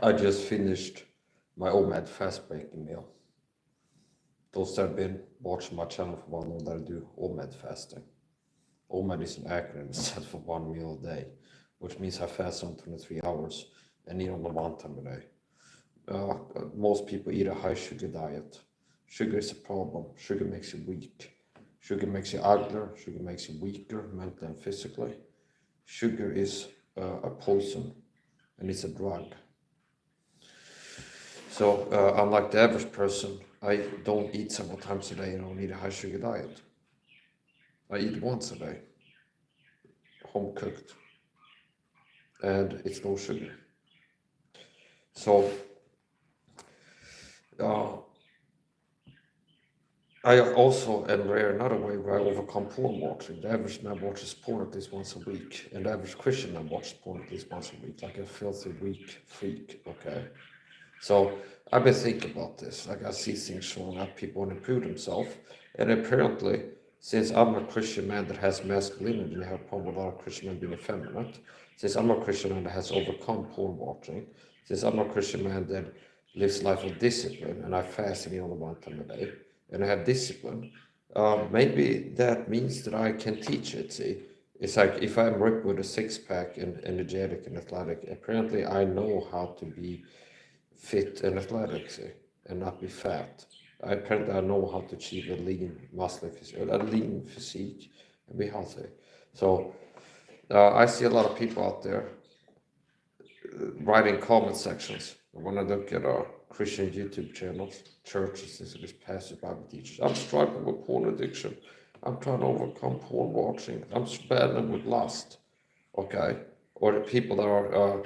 I just finished my OMAD fast breaking meal. Those that have been watching my channel for a while know that I do OMAD fasting. OMAD is an acronym set for 1 meal a day, which means I fast on 23 hours and eat only 1 time a day. Most people eat a high sugar diet. Sugar is a problem. Sugar makes you weak. Sugar makes you uglier. Sugar makes you weaker mentally and physically. Sugar is a poison and it's a drug. So unlike the average person, I don't eat several times a day and I don't eat a high sugar diet. I eat once a day, home cooked, and it's no sugar. So I also am rare another way where I overcome porn watching. The average man watches porn at least once a week, and the average Christian man watches porn at least once a week, like a filthy weak freak, okay? So I've been thinking about this. Like I see things showing up, people want to improve themselves, and apparently, since I'm a Christian man that has masculinity, I have a problem with a lot of Christian men being effeminate. Since I'm a Christian man that has overcome porn watching, since I'm a Christian man that lives life of discipline, and I fast and eat only 1 time a day, and I have discipline, maybe that means that I can teach it, see? It's like if I'm ripped with a six-pack and energetic and athletic, apparently I know how to be fit and athletic, see, and not be fat. Apparently I know how to achieve a lean physique and be healthy. So I see a lot of people out there writing comment sections. When I look at Christian YouTube channels, churches, and these pastors, Bible teachers, I'm struggling with porn addiction. I'm trying to overcome porn watching. I'm battling with lust. Okay? Or the people that are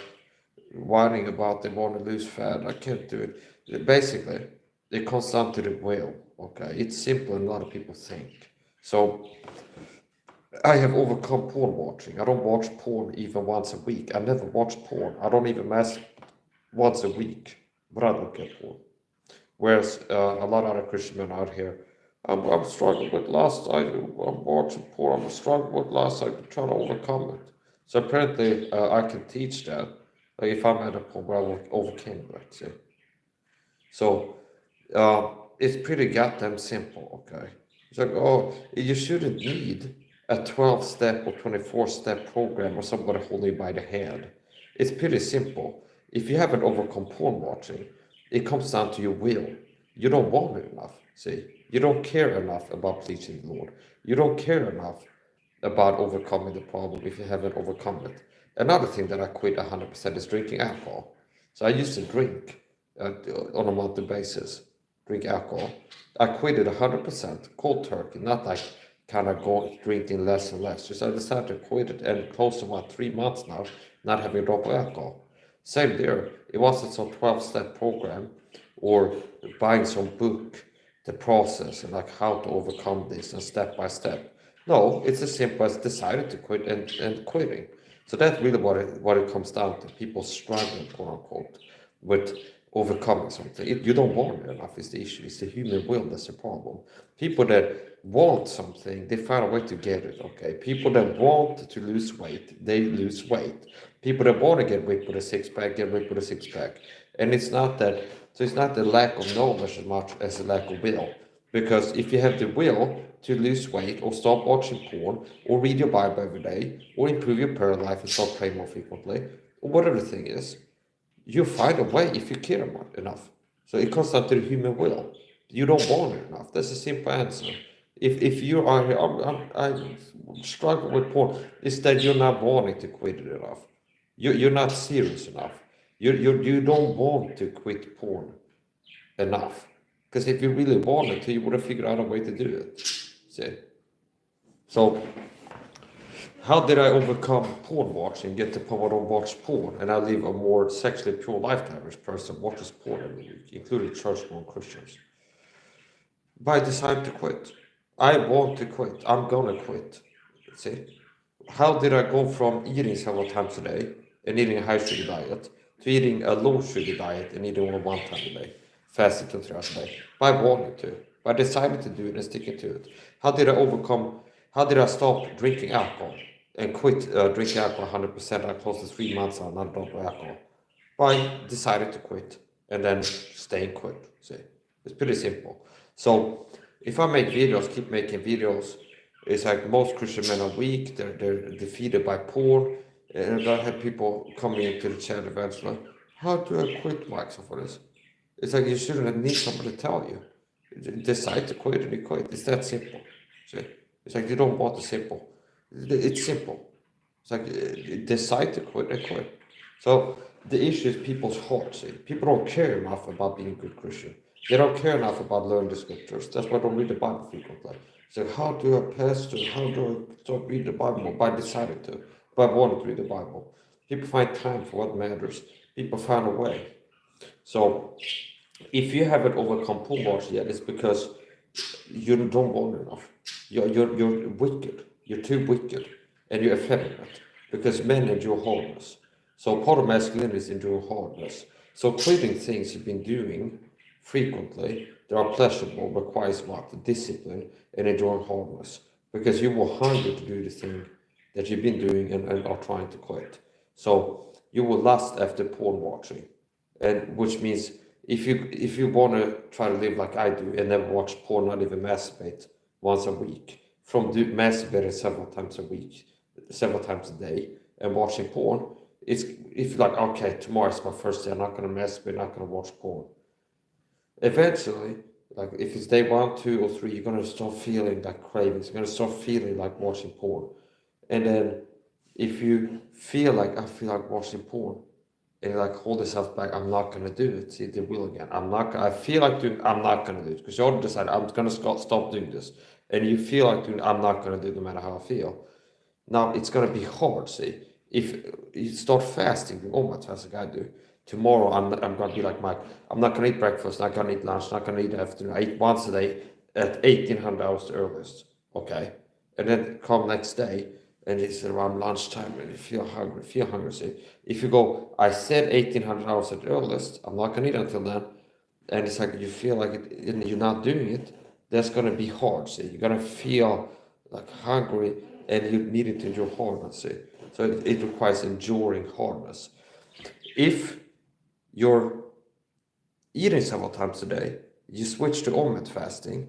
whining about they want to lose fat. I can't do it. Basically, it comes down to the will. Okay? It's simpler than a lot of people think. So I have overcome porn watching. I don't watch porn even once a week. I never watch porn. I don't even mess once a week, but I look at porn. Whereas a lot of other Christian men out here, I'm struggling with lust. I'm watching porn. I'm struggling with lust. I'm trying to overcome it. So apparently, I can teach that. Like if I'm at a point where I overcame it, see. So it's pretty goddamn simple. Okay, it's like, oh, you shouldn't need a 12-step or 24-step program or somebody holding you by the hand. It's pretty simple. If you haven't overcome porn watching, it comes down to your will. You don't want it enough, see? You don't care enough about pleasing the Lord. You don't care enough about overcoming the problem if you haven't overcome it. Another thing that I quit 100% is drinking alcohol. So I used to drink on a monthly basis, drink alcohol. I quit it 100%, cold turkey, not like kind of going drinking less and less. Just I decided to quit it, and close to about 3 months now, not having a drop of alcohol. Same there. It wasn't some 12-step program or buying some book, the process and like how to overcome this and step by step. No, it's as simple as decided to quit and quitting. So that's really what it comes down to. People struggling, quote unquote, with overcoming something. You don't want it enough is the issue. It's the human will that's the problem. People that want something, they find a way to get it, okay? People that want to lose weight, they lose weight. People that want to get ripped with a six-pack, get ripped with a six-pack. And it's not that, so it's not the lack of knowledge as much as the lack of will. Because if you have the will to lose weight or stop watching porn or read your Bible every day or improve your prayer life and start praying more frequently or whatever the thing is, you find a way if you care enough. So it comes down to the human will. You don't want it enough. That's a simple answer. If you are here, I struggle with porn. It's that you're not wanting to quit it enough. You're not serious enough. You don't want to quit porn enough. Because if you really wanted to, you would have figured out a way to do it. See? So how did I overcome porn watching, get to the point where I don't watch porn, and I live a more sexually pure life than average person watches porn every week, including church-going Christians? By deciding to quit. I want to quit. I'm gonna quit. See? How did I go from eating several times a day and eating a high sugar diet to eating a low sugar diet and eating only 1 time a day, fasting 2 hours a day? By wanting to, by deciding to do it and sticking to it. How did I stop drinking alcohol and quit drinking alcohol 100%? I close to 3 months on not drop alcohol. by deciding to quit and then staying quit. See, it's pretty simple. So if I make videos, keep making videos, it's like most Christian men are weak. They're defeated by porn, and I have people coming into the chat eventually. How do I quit, Max, for this? It's like you shouldn't need somebody to tell you. Decide to quit and you quit. It's that simple. See? It's like you don't want the simple. It's simple. It's like decide to quit and quit. So the issue is people's hearts. See? People don't care enough about being a good Christian. They don't care enough about learning the scriptures. That's why I don't read the Bible frequently. So how do I pastor? How do I start reading the Bible? By deciding to. By wanting to read the Bible. People find time for what matters. People find a way. So if you haven't overcome porn watch yet, it's because you don't want enough. You're wicked. You're too wicked, and you're effeminate because men endure hardness. So part of masculinity is enduring hardness. So quitting things you've been doing frequently that are pleasurable requires what? Discipline and enduring hardness, because you were hungry to do the thing that you've been doing and are trying to quit. So you will lust after porn watching, and which means if you want to try to live like I do and never watch porn, not even masturbate once a week, from masturbating several times a week, several times a day, and watching porn, it's if you're like, okay, tomorrow's my first day, I'm not gonna masturbate, not gonna watch porn. Eventually, like if it's day 1, 2, or 3, you're gonna start feeling like cravings. You're gonna start feeling like watching porn, and then if you feel like I feel like watching porn, and you like hold yourself back, I'm not gonna do it. See the will again. I feel like doing. I'm not gonna do it because you already decided I'm gonna stop doing this, and you feel like doing. I'm not gonna do it no matter how I feel. Now it's gonna be hard. See, if you start fasting, oh my fast like I do. Tomorrow I'm gonna be like Mike. I'm not gonna eat breakfast. Not gonna eat lunch. Not gonna eat afternoon. I eat once a day at 1800 hours the earliest. Okay, and then come next day and it's around lunchtime and you feel hungry. See, if you go, I said 1800 hours at the earliest. I'm not gonna eat until then, and it's like you feel like it, and you're not doing it. That's gonna be hard. See, you're gonna feel like hungry and you need to endure hardness. See, so it requires enduring hardness. If you're eating several times a day, you switch to intermittent fasting,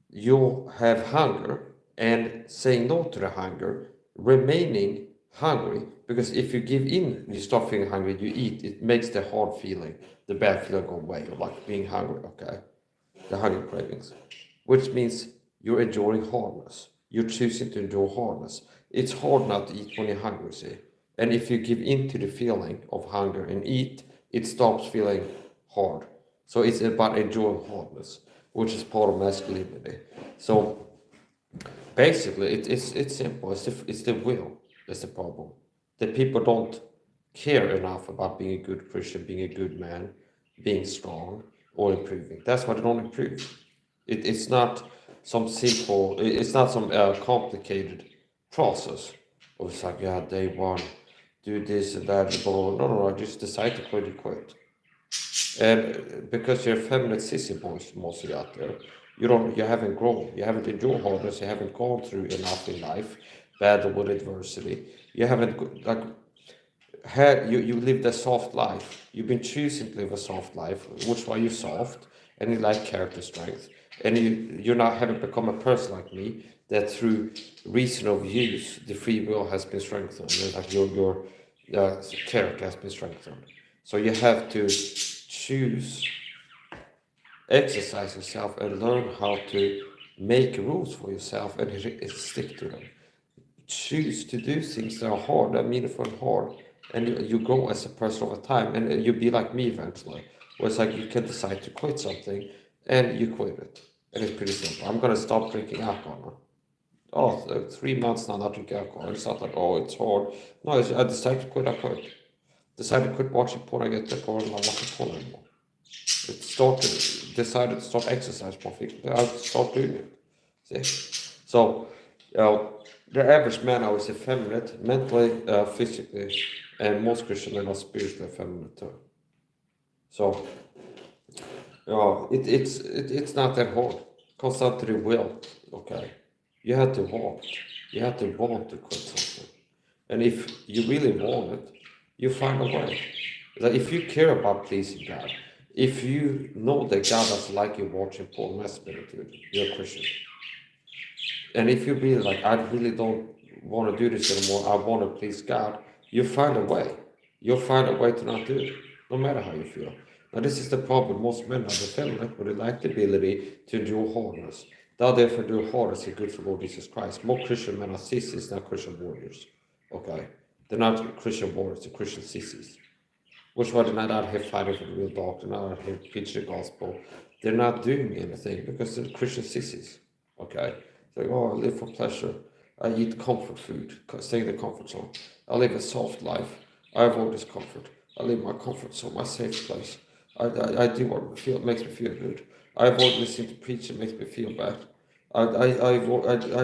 you'll have hunger and saying no to the hunger, remaining hungry, because if you give in, you stop feeling hungry, you eat, it makes the hard feeling, the bad feeling go away, like being hungry, okay? The hunger cravings, which means you're enduring hardness. You're choosing to endure hardness. It's hard not to eat when you're hungry, see? And if you give in to the feeling of hunger and eat, it stops feeling hard. So it's about enduring hardness, which is part of masculinity. So basically, it's simple. It's the will that's the problem. That people don't care enough about being a good Christian, being a good man, being strong, or improving. That's why they don't improve. It's not some simple. It's not some complicated process. Or it's like, yeah, day 1, do this and that. Blah, blah, blah. No, just decide to quit. You quit. And because you're feminine sissy boys mostly out there, you haven't grown, you haven't endured hardness, you haven't gone through enough in life, battled with adversity. You haven't like had you lived a soft life. You've been choosing to live a soft life, which why you're soft and you like character strength. And you're not haven't become a person like me that through reason of use the free will has been strengthened. Like your character has been strengthened. So you have to choose, exercise yourself, and learn how to make rules for yourself and stick to them. Choose to do things that are hard, that meaningful and hard, and you grow as a person over time, and you be like me eventually. Where it's like you can decide to quit something, and you quit it, and it's pretty simple. I'm gonna stop drinking alcohol now. Oh, 3 months now not drinking alcohol. It's not like, oh, it's hard. No, I decided to quit. I quit. Decided to quit watching porn. I get the porn. I'm not watching porn anymore. It decided to stop exercise more frequently. I stopped doing it. See? So, the average man, I would say, effeminate, mentally, physically, and most Christian men are spiritually effeminate too. So, it's not that hard. Comes down to the will. Okay, you have to want. You have to want to quit something, and if you really want it, you find a way. That if you care about pleasing God, if you know that God doesn't like you watching porn masculinity, you're a Christian. And if you be like, I really don't want to do this anymore, I want to please God, you find a way. You'll find a way to not do it, no matter how you feel. Now, this is the problem. Most men are effeminate, but they lack the ability to endure hardness. Thou therefore do hardness and good for Lord Jesus Christ. More Christian men are sissies, not Christian warriors. Okay? They're not Christian warriors, they're Christian sissies. Which why they're not out here fighting for the real doctor, they're not out here preaching the gospel. They're not doing anything because they're Christian sissies. Okay? It's like, oh, I live for pleasure. I eat comfort food, stay in the comfort zone. I live a soft life. I avoid discomfort. I live my comfort zone, my safe place. I do what makes me feel good. I avoid listening to preaching, makes me feel bad. I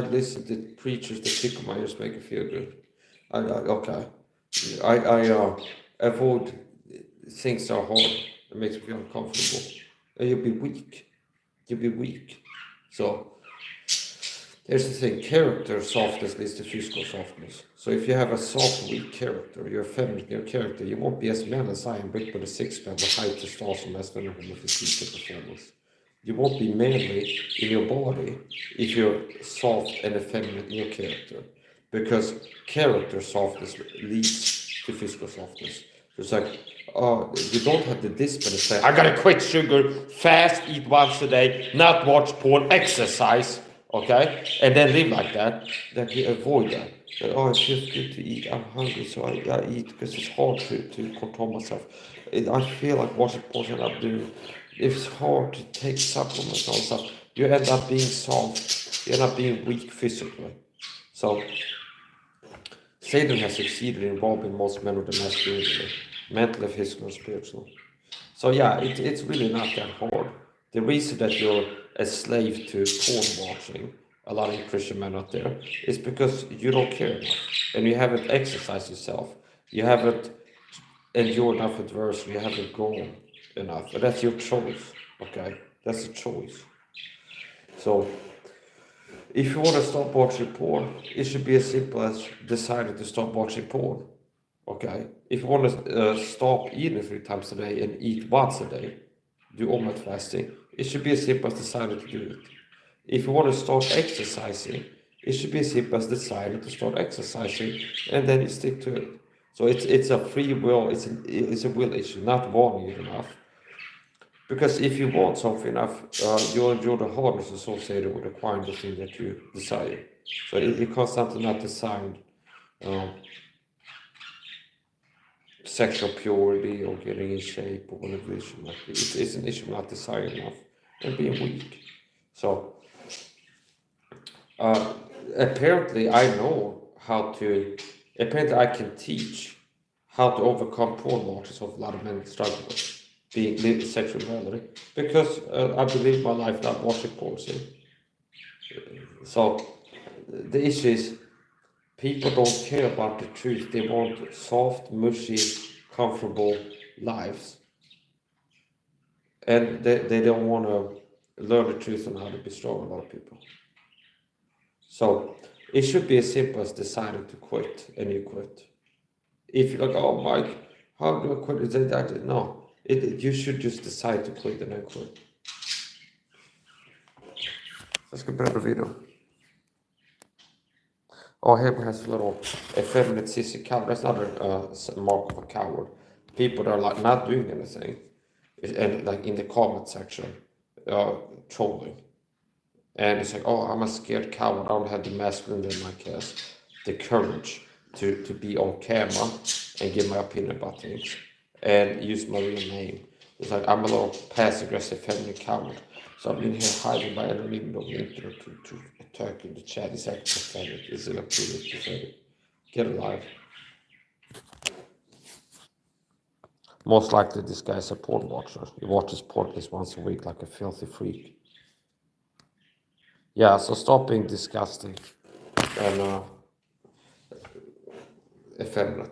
listen to preachers that tickle my ears, make me feel good. Okay. I avoid things are hard. It makes me feel uncomfortable. And you'll be weak. You'll be weak. So here's the thing, character softness leads to physical softness. So if you have a soft, weak character, you're feminine in your character, you won't be as man as I am, brick with a six-pack with high testosterone, masculine, and physique performance. You won't be manly in your body if you're soft and effeminate in your character. Because character softness leads to physical softness. So it's like, you don't have the discipline to say, I gotta quit sugar, fast, eat once a day, not watch porn, exercise. Okay, and then live like that. That you avoid that. Oh, it feels good to eat. I'm hungry, so I eat because it's hard to control myself. I feel like watching porn I'm doing. It's hard to take supplements and all stuff. You end up being soft. You end up being weak physically. So Satan has succeeded in robbing most men of the masculinity, mentally, physically, and spiritually. So yeah, it's really not that hard. The reason that you're a slave to porn watching, a lot of Christian men out there, is because you don't care enough and you haven't exercised yourself. You haven't endured enough adversity. You haven't grown enough. And that's your choice. Okay, that's a choice. So if you want to stop watching porn, it should be as simple as deciding to stop watching porn. Okay, if you want to stop eating 3 times a day and eat once a day, do almost fasting, it should be as simple as deciding to do it. If you want to start exercising, it should be as simple as deciding to start exercising, and then you stick to it. So it's a free will, it's a will issue, not wanting it enough. Because if you want something enough, you'll endure the hardness associated with acquiring the thing that you desire. So it comes down to not desiring sexual purity or getting in shape or whatever issue might be. It's an issue of not desiring enough and being weak. So apparently I know how to, apparently I can teach how to overcome porn watches of a lot of men struggle with being sexual morality because I believe my life not watching porn. So the issue is people don't care about the truth. They want soft, mushy, comfortable lives. And they don't want to learn the truth on how to be strong, a lot of people. So it should be as simple as deciding to quit, and you quit. If you're like, oh, Mike, how do I quit? Is that? No, you should just decide to quit and then quit. Jag ska börja video. Oh, here has a little effeminate sissy coward. That's not a mark of a coward. People that are like not doing anything, and like in the comment section, trolling. And it's like, oh, I'm a scared coward. I don't have the masculine in my case, the courage to be on camera and give my opinion about things and use my real name. It's like I'm a little passive aggressive feminine coward. So I've been here hiding by anonymity on the internet to attack in the chat. It's like pathetic. It's an appeal, it's pathetic. Get alive. Most likely this guy's a porn watcher. He watches porn at least once a week like a filthy freak. Yeah, so stop being disgusting and effeminate.